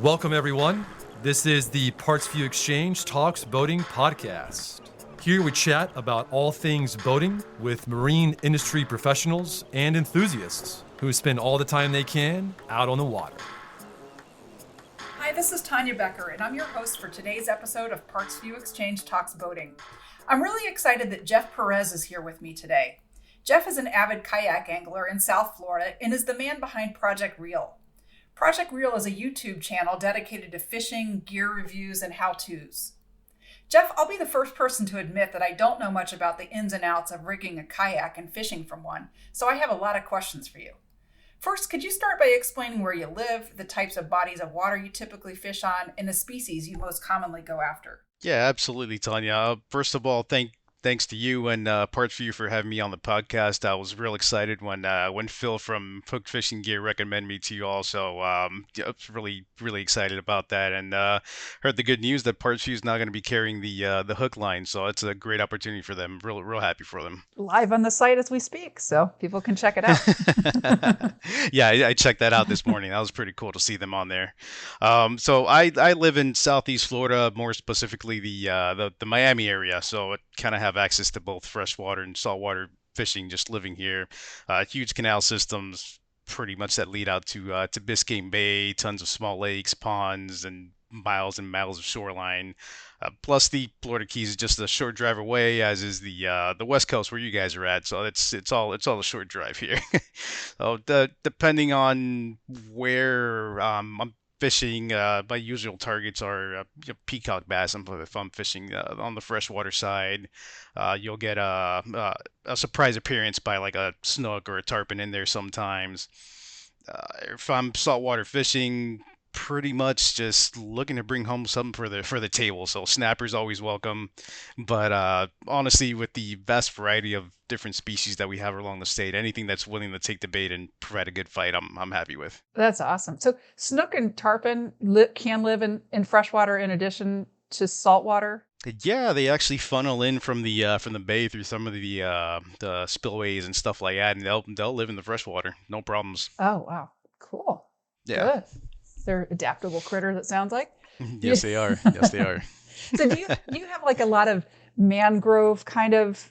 Welcome, everyone. This is the PartsVu Xchange Talks Boating podcast. Here we chat about all things boating with marine industry professionals and enthusiasts who spend all the time they can out on the water. Hi, this is Tonia Becker, and I'm your host for today's episode of PartsVu Xchange Talks Boating. I'm really excited that Jeff Perez is here with me today. Jeff is an avid kayak angler in South Florida and is the man behind Project Reel. Project Reel is a YouTube channel dedicated to fishing, gear reviews, and how-tos. Jeff, I'll be the first person to admit that I don't know much about the ins and outs of rigging a kayak and fishing from one, so I have a lot of questions for you. First, could you start by explaining where you live, the types of bodies of water you typically fish on, and the species you most commonly go after? Yeah, absolutely, Tanya. First of all, thanks to you and PartsVu for having me on the podcast. I was real excited when Phil from Hook Fishing Gear recommended me to you all. So yeah, I was really excited about that, and heard the good news that PartsVu is now going to be carrying the hook line. So it's a great opportunity for them. Real happy for them. Live on the site as we speak, so people can check it out. Yeah, I checked that out this morning. That was pretty cool to see them on there. So I live in Southeast Florida, more specifically the Miami area. So it kind of have access to both freshwater and saltwater fishing just living here. Huge canal systems pretty much that lead out to Biscayne Bay, tons of small lakes, ponds, and miles of shoreline. Plus the Florida Keys is just a short drive away, as is the West Coast where you guys are at. So it's all a short drive here. So depending on where I'm fishing, my usual targets are peacock bass. If I'm fishing on the freshwater side, you'll get a surprise appearance by like a snook or a tarpon in there sometimes. If I'm saltwater fishing, pretty much just looking to bring home something for the table. So snapper's always welcome, but honestly, with the vast variety of different species that we have along the state, anything that's willing to take the bait and provide a good fight, I'm happy with. That's awesome. So snook and tarpon can live in freshwater in addition to saltwater? Yeah, they actually funnel in from the bay through some of the spillways and stuff like that, and they'll live in the freshwater, no problems. Oh, wow. Cool. Yeah. Good. They're adaptable critters, it sounds like. Yes, they are. Yes, they are. So do you have like a lot of mangrove kind of,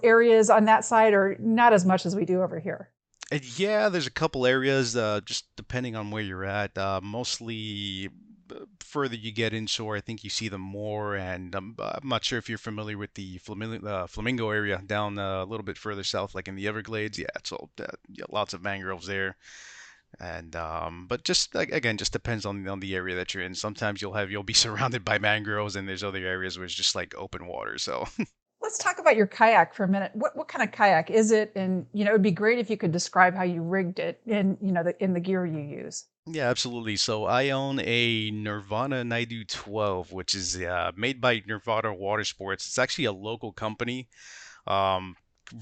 areas on that side, or not as much as we do over here? Yeah, there's a couple areas, just depending on where you're at. Mostly further you get inshore, I think you see them more. And I'm not sure if you're familiar with the Flamingo area down a little bit further south, like in the Everglades. Yeah, it's all yeah, lots of mangroves there. And but just like, again, just depends on the area that you're in. Sometimes you'll be surrounded by mangroves, and there's other areas where it's just like open water. So Let's talk about your kayak for a minute. What kind of kayak is it? And, it would be great if you could describe how you rigged it and, in the gear you use. yeah, absolutely. So I own a Nirvana Naidu 12, which is made by Nirvana Water Sports. It's actually a local company. Um,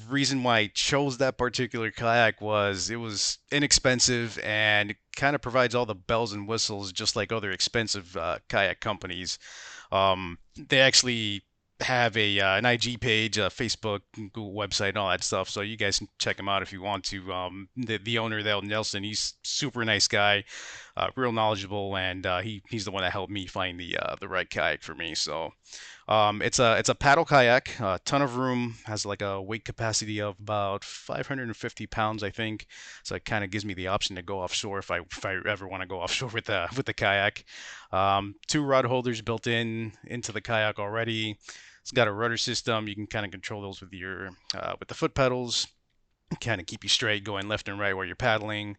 Reason why I chose that particular kayak was it was inexpensive and it kind of provides all the bells and whistles just like other expensive kayak companies. They actually have an IG page, a Facebook, Google website, and all that stuff. So you guys can check him out if you want to. The owner, Nelson, he's super nice guy, real knowledgeable, and he's the one that helped me find the right kayak for me. So it's a paddle kayak, a ton of room, has like a weight capacity of about 550 pounds, I think. So it kind of gives me the option to go offshore if I ever want to go offshore with the kayak. Two rod holders built into the kayak already. It's got a rudder system. You can kind of control those with the foot pedals. Kind of keep you straight, going left and right while you're paddling.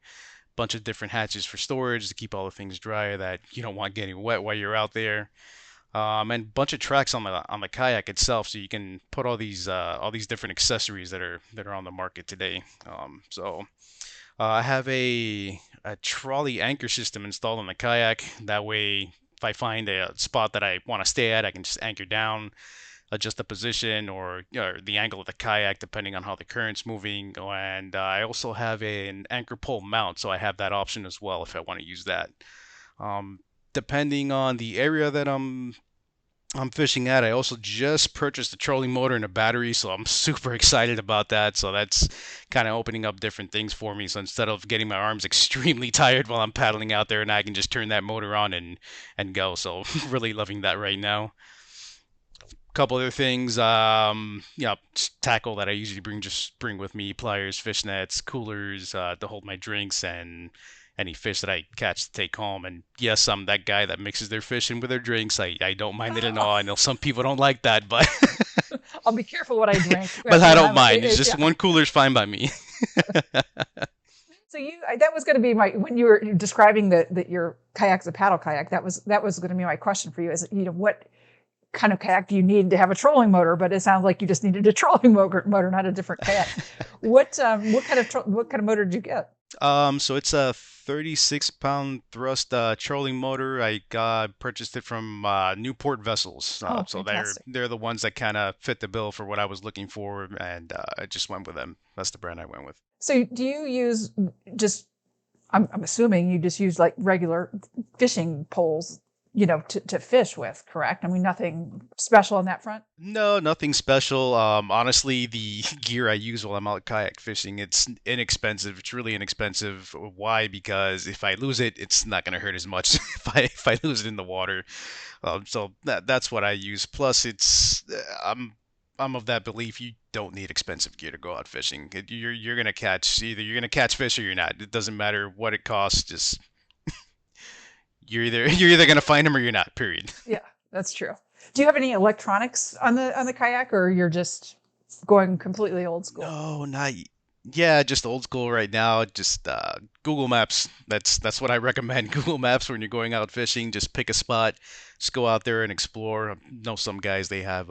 Bunch of different hatches for storage to keep all the things dry that you don't want getting wet while you're out there. And bunch of tracks on the kayak itself, so you can put all these different accessories that are on the market today. I have a trolley anchor system installed on the kayak. That way, if I find a spot that I want to stay at, I can just anchor down, adjust the position or the angle of the kayak depending on how the current's moving. And I also have an anchor pole mount, so I have that option as well if I want to use that. Depending on the area that I'm I'm fishing at. I also just purchased a trolling motor and a battery, so I'm super excited about that. So that's kind of opening up different things for me. So instead of getting my arms extremely tired while I'm paddling out there, and I can just turn that motor on and go. So really loving that right now. Couple other things, tackle that I usually bring with me: pliers, fish nets, coolers to hold my drinks, and any fish that I catch to take home. And yes, I'm that guy that mixes their fish in with their drinks. I don't mind it at Oh, all. I know some people don't like that, but I'll be careful what I drink. but I When don't I'm, mind. It's just yeah. one cooler's fine by me. So that was going to be when you were describing that your kayak's a paddle kayak. That was going to be my question for you. Is what kind of kayak do you need to have a trolling motor? But it sounds like you just needed a trolling motor, not a different kayak. What kind of motor did you get? So it's a 36-pound thrust trolling motor. I purchased it from Newport Vessels. Oh, So fantastic. they're the ones that kind of fit the bill for what I was looking for, and I just went with them. That's the brand I went with. So do you use just? I'm assuming you just use like regular fishing poles, to fish with, correct? I mean, nothing special on that front. No, nothing special. Honestly, the gear I use while I'm out kayak fishing, it's inexpensive. It's really inexpensive. Why? Because if I lose it, it's not gonna hurt as much if I lose it in the water. So that's what I use. Plus, I'm of that belief you don't need expensive gear to go out fishing. You're gonna catch you're gonna catch fish or you're not. It doesn't matter what it costs. Just you're either gonna find them or you're not. Period. Yeah, that's true. Do you have any electronics on the kayak, or you're just going completely old school? No, not. Yeah, just old school right now. Just Google Maps. That's what I recommend. Google Maps when you're going out fishing. Just pick a spot, just go out there and explore. I know some guys they have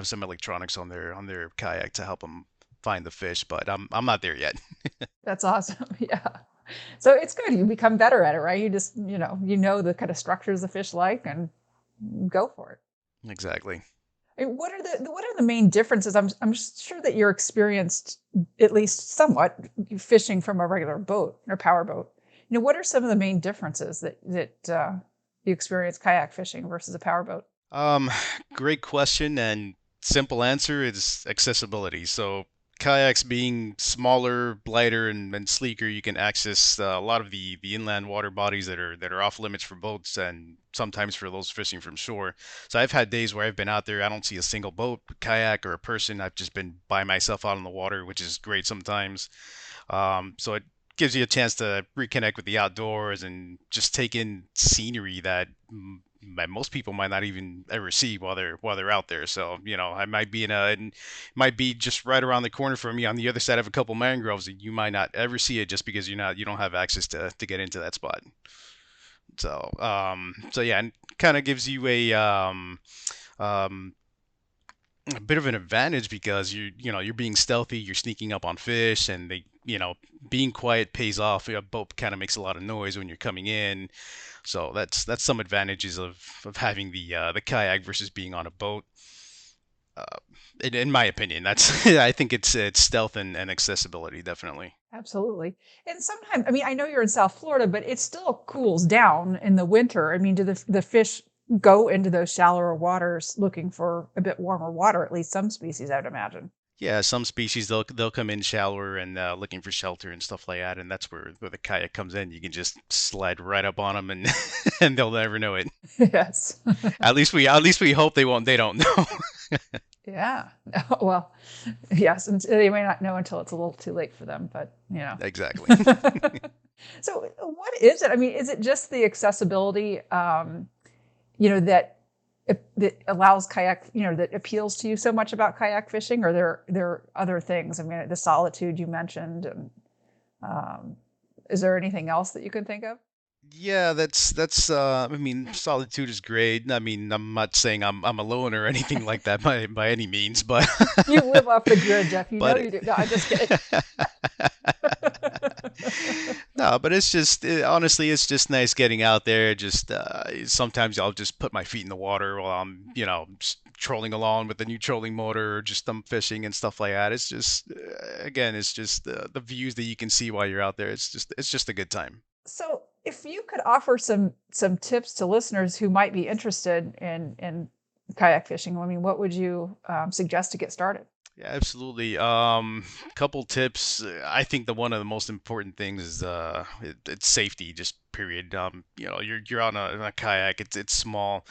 some electronics on their kayak to help them find the fish, but I'm not there yet. That's awesome. Yeah. So it's good. You become better at it, right? You just, you know the kind of structures the fish like and go for it. Exactly. And what are the main differences? I'm sure that you're experienced at least somewhat fishing from a regular boat or power boat. What are some of the main differences that you experience kayak fishing versus a power boat? Um, Great question, and simple answer is accessibility. So kayaks being smaller, lighter, and sleeker, you can access a lot of the inland water bodies that are off limits for boats and sometimes for those fishing from shore. So I've had days where I've been out there, I don't see a single boat, kayak, or a person. I've just been by myself out on the water, which is great sometimes. So it gives you a chance to reconnect with the outdoors and just take in scenery that most people might not even ever see while they're out there. So I might be it might be just right around the corner from me on the other side of a couple mangroves, and you might not ever see it just because you don't have access to get into that spot. So yeah, and kind of gives you um, a bit of an advantage because you're being stealthy, you're sneaking up on fish, and being quiet pays off. A boat kind of makes a lot of noise when you're coming in, so that's some advantages of having the kayak versus being on a boat. Uh, in my opinion, that's I think it's stealth and accessibility definitely. Absolutely. And sometimes, I mean, I know you're in South Florida, but it still cools down in the winter. I mean, do the fish go into those shallower waters looking for a bit warmer water? At least some species, I would imagine. Yeah, some species they'll come in shallower and looking for shelter and stuff like that, and that's where the kayak comes in. You can just slide right up on them, and and they'll never know it. Yes. At least we hope they don't know. Yeah. Well, yes. And they may not know until it's a little too late for them, but Exactly. So what is it? I mean, is it just the accessibility, that that allows kayak, that appeals to you so much about kayak fishing, or there are other things? I mean, the solitude you mentioned, and is there anything else that you can think of? Yeah, that's I mean, solitude is great. I mean, I'm not saying I'm alone or anything like that by any means, but You live off the grid, Jeff. You know but you do. No, I'm just kidding. no, but honestly, it's just nice getting out there. Just sometimes I'll just put my feet in the water while I'm, just trolling along with the new trolling motor, or just fishing and stuff like that. It's just again, it's just the views that you can see while you're out there. It's just a good time. So if you could offer some tips to listeners who might be interested in kayak fishing, I mean, what would you suggest to get started? Yeah, absolutely. Couple tips. I think the one of the most important things is it's safety, just period. You're on a kayak. It's small.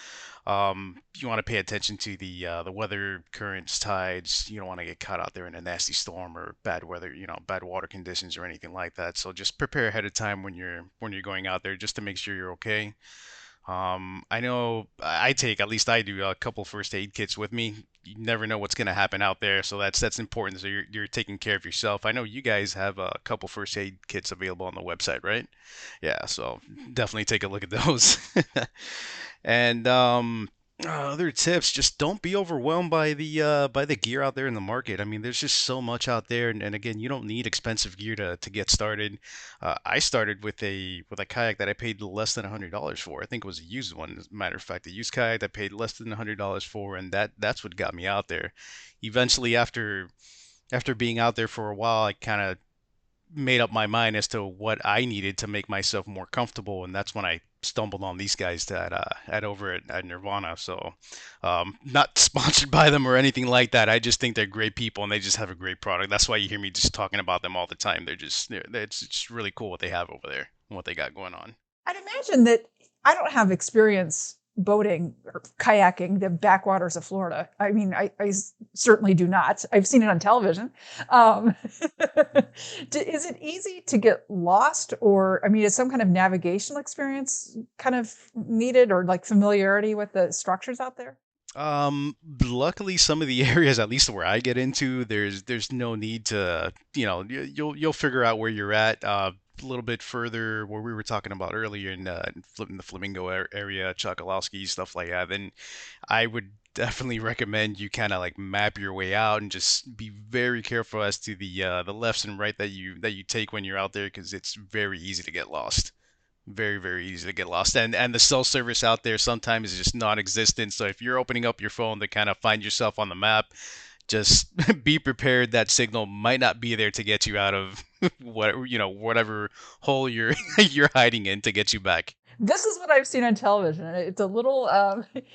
You want to pay attention to the weather, currents, tides. You don't want to get caught out there in a nasty storm or bad weather, bad water conditions or anything like that. So just prepare ahead of time when you're going out there, just to make sure you're okay. I know I take, at least I do, a couple first aid kits with me. You never know what's going to happen out there, so that's important. So you're taking care of yourself. I know you guys have a couple first aid kits available on the website, right? Yeah, so definitely take a look at those. And other tips, just don't be overwhelmed by the gear out there in the market. I mean, there's just so much out there, and again, you don't need expensive gear to get started. I started with a kayak that I paid less than $100 for. I think it was a used one, as a matter of fact, a used kayak I paid less than $100 for, and that's what got me out there. Eventually, after being out there for a while, I kind of made up my mind as to what I needed to make myself more comfortable, and that's when I stumbled on these guys at over at Nirvana. So, not sponsored by them or anything like that. I just think they're great people and they just have a great product. That's why you hear me just talking about them all the time. It's just really cool what they have over there and what they got going on. I'd imagine that I don't have experience boating or kayaking the backwaters of Florida. I mean, I certainly do not. I've seen it on television. Um, is it easy to get lost, or I mean, is some kind of navigational experience kind of needed, or like familiarity with the structures out there? Luckily, some of the areas, at least where I get into, there's no need to, you'll figure out where you're at. A little bit further, where we were talking about earlier in the Flamingo area, Chocolowski, stuff like that, then I would definitely recommend you kind of like map your way out and just be very careful as to the lefts and right that you take when you're out there, because it's very easy to get lost. Very, very easy to get lost. And the cell service out there sometimes is just non-existent. So if you're opening up your phone to kind of find yourself on the map, just be prepared that signal might not be there to get you out of whatever hole you're you're hiding in to get you back. This is what I've seen on television. It's a little,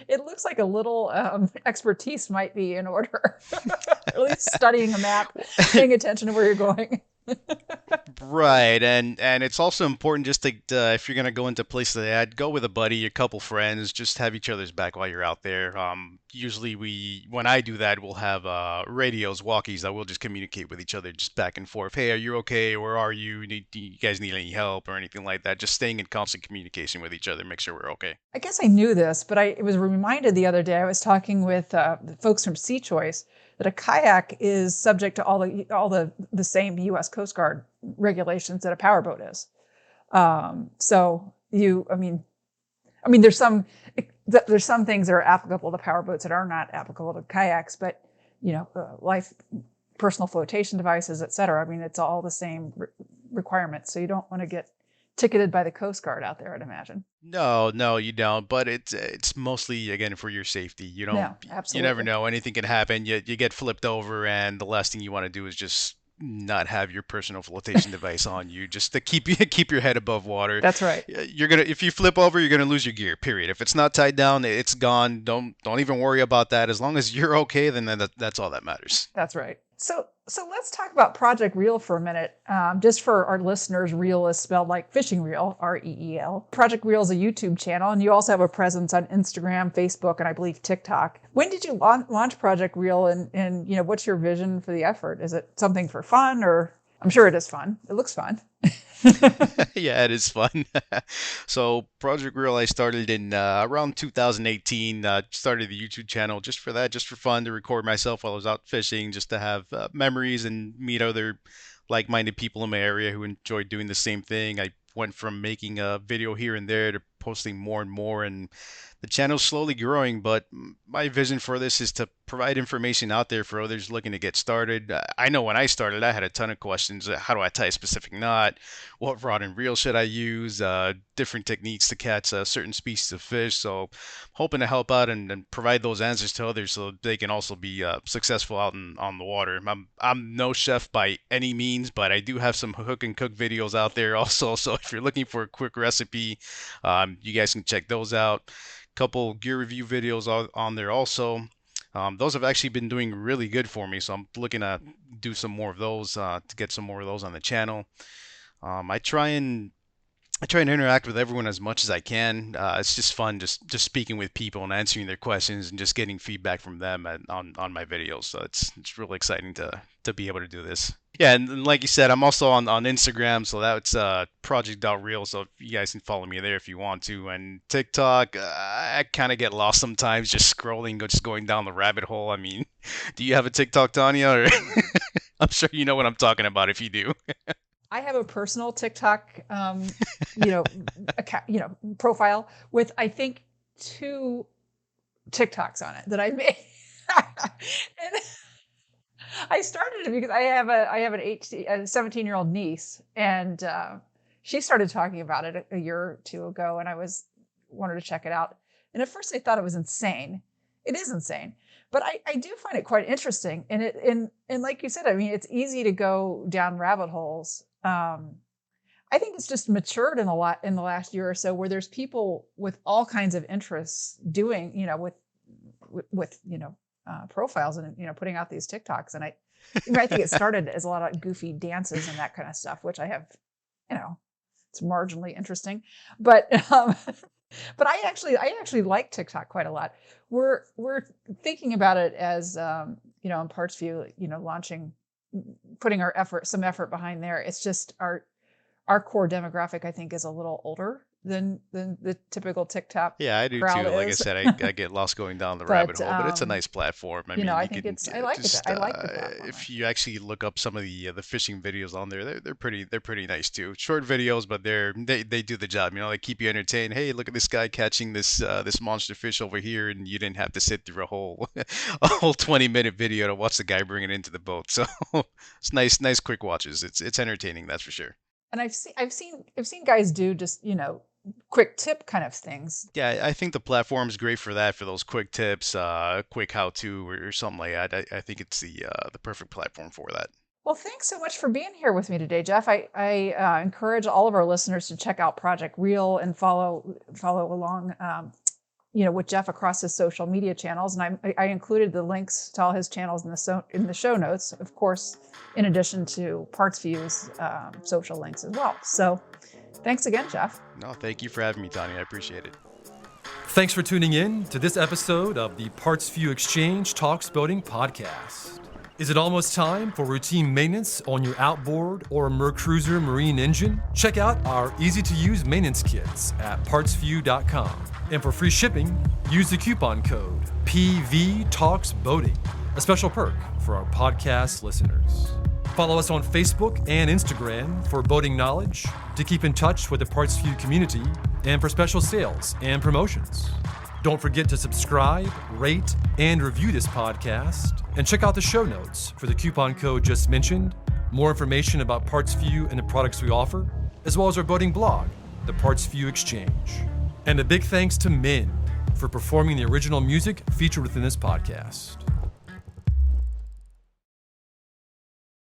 it looks like a little expertise might be in order. At least studying a map, paying attention to where you're going. Right, and it's also important just to if you're gonna go into places like that, go with a buddy, a couple friends, just have each other's back while you're out there. Usually when I do that, we'll have radios, walkies that we'll just communicate with each other just back and forth. Hey, are you okay? Where are you? Do you guys need any help or anything like that? Just staying in constant communication with each other, make sure we're okay. I guess I knew this, but I was reminded the other day. I was talking with the folks from Sea Choice that a kayak is subject to all the same U.S. Coast Guard regulations that a powerboat is. So there's some things that are applicable to powerboats that are not applicable to kayaks, but life, personal flotation devices, et cetera. I mean, it's all the same requirements. So you don't want to get ticketed by the Coast Guard out there, I'd imagine. No, no, you don't. But it's mostly again for your safety. Yeah, You never absolutely. know. Anything can happen. You get flipped over, and the last thing you want to do is just not have your personal flotation device on you, just to keep your head above water. That's right. If you flip over, you're gonna lose your gear. Period. If it's not tied down, it's gone. Don't even worry about that. As long as you're okay, then that's all that matters. That's right. So let's talk about Project Reel for a minute. Just for our listeners, reel is spelled like fishing reel, REEL. Project Reel is a YouTube channel, and you also have a presence on Instagram, Facebook, and I believe TikTok. When did you launch Project Reel, and what's your vision for the effort? Is it something for fun, or I'm sure it is fun. It looks fun. Yeah, it is fun. So Project Real I started in around 2018. Started the YouTube channel just for that, just for fun, to record myself while I was out fishing, just to have memories and meet other like-minded people in my area who enjoy doing the same thing. I went from making a video here and there to posting more and more, and The channel's slowly growing, but my vision for this is to provide information out there for others looking to get started. I know when I started, I had a ton of questions. How do I tie a specific knot? What rod and reel should I use? Different techniques to catch certain species of fish. So hoping to help out and provide those answers to others so they can also be successful out on the water. I'm no chef by any means, but I do have some hook and cook videos out there also. So if you're looking for a quick recipe, you guys can check those out. Couple gear review videos on there also. Those have actually been doing really good for me, so I'm looking to do some more of those to get some more of those on the channel. I try and interact with everyone as much as I can. It's just fun just speaking with people and answering their questions and just getting feedback from them on my videos. So it's really exciting to be able to do this. Yeah, and like you said, I'm also on Instagram, so that's project.real, so you guys can follow me there if you want to. And TikTok, I kind of get lost sometimes just scrolling, just going down the rabbit hole. I mean, do you have a TikTok, Tanya? Or I'm sure you know what I'm talking about if you do. I have a personal TikTok, profile with, I think, 2 TikToks on it that I made. And I started it because I have a 17-year-old niece, and she started talking about it a year or 2 ago, and I wanted to check it out. And at first I thought it was insane. It is insane, but I do find it quite interesting. And like you said, I mean, it's easy to go down rabbit holes. I think it's just matured in the last year or so, where there's people with all kinds of interests doing, with profiles and putting out these TikToks. And I think it started as a lot of goofy dances and that kind of stuff, which I have, it's marginally interesting, but I actually like TikTok quite a lot. We're thinking about it as in PartsVu, launching, putting some effort behind there. It's just our core demographic, I think, is a little older than the typical TikTok. Yeah, I do too. Like I said, I get lost going down the rabbit hole, but it's a nice platform. I mean, I think I like it. I like the platform. If you actually look up some of the fishing videos on there, they're pretty nice too. Short videos, but they do the job. They keep you entertained. Hey, look at this guy catching this monster fish over here, and you didn't have to sit through a whole 20-minute video to watch the guy bring it into the boat. So it's nice quick watches. It's entertaining, that's for sure. And I've seen guys do just quick tip kind of things. Yeah, I think the platform is great for that, for those quick tips, quick how-to or something like that. I think it's the perfect platform for that. Well, thanks so much for being here with me today, Jeff. I encourage all of our listeners to check out Project Real and follow along, with Jeff across his social media channels. And I included the links to all his channels in the show notes, of course, in addition to PartsVu's social links as well. So thanks again, Jeff. No, thank you for having me, Tanya. I appreciate it. Thanks for tuning in to this episode of the PartsVu Xchange Talks Boating podcast. Is it almost time for routine maintenance on your outboard or Mercruiser marine engine? Check out our easy-to-use maintenance kits at partsvu.com. And for free shipping, use the coupon code PVTalksBoating, a special perk for our podcast listeners. Follow us on Facebook and Instagram for boating knowledge, to keep in touch with the PartsVu community, and for special sales and promotions. Don't forget to subscribe, rate, and review this podcast, and check out the show notes for the coupon code just mentioned, more information about PartsVu and the products we offer, as well as our boating blog, the PartsVu Xchange. And a big thanks to Min for performing the original music featured within this podcast.